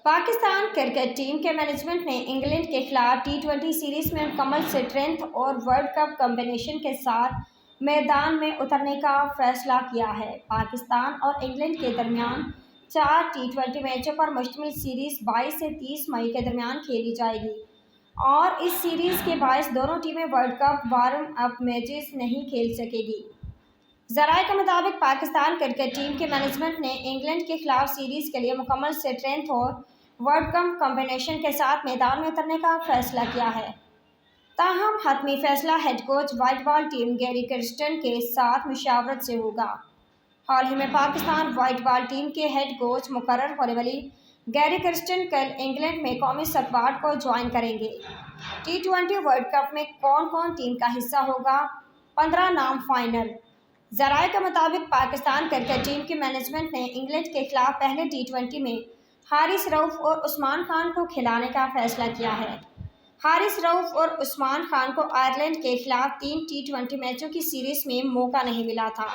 Pakistan cricket team کے management نے England کے خلاف ٹی20 سیریز میں مکمل اسٹرینتھ اور ورلڈ کپ کمبینیشن کے ساتھ میدان میں اترنے کا فیصلہ کیا ہے۔ پاکستان اور انگلینڈ کے درمیان 4 ٹی20 میچوں پر مشتمل سیریز 22 سے 30 مئی کے درمیان کھیلی جائے گی اور اس سیریز کے باعث دونوں ٹیمیں world cup warm up matches نہیں کھیل سکیں گی۔ ذرائع کے مطابق پاکستان کرکٹ ٹیم کے مینجمنٹ نے انگلینڈ کے خلاف سیریز کے لیے مکمل اسٹرینتھ اور ورلڈ کپ کمبینیشن کے ساتھ میدان میں اترنے کا فیصلہ کیا ہے۔ تاہم حتمی فیصلہ head coach white ball team گیری کرسٹن کے ساتھ مشاورت سے ہوگا۔ حال ہی میں پاکستان وائٹ بال ٹیم کے ہیڈ کوچ مقرر ہونے والی گیری کرسٹن کل انگلینڈ میں قومی اسکواڈ کو جوائن کریں گے۔ ٹی20 ورلڈ کپ میں کون کون ٹیم کا حصہ ہوگا؟ 15 نام فائنل۔ ذرائع کے مطابق پاکستان کرکٹ ٹیم کی مینجمنٹ نے انگلینڈ کے خلاف پہلے ٹی20 میں حارث رؤف اور عثمان خان کو کھلانے کا فیصلہ کیا ہے۔ حارث رؤف اور عثمان خان کو آئرلینڈ کے خلاف 3 ٹی20 میچوں کی سیریز میں موقع نہیں ملا تھا۔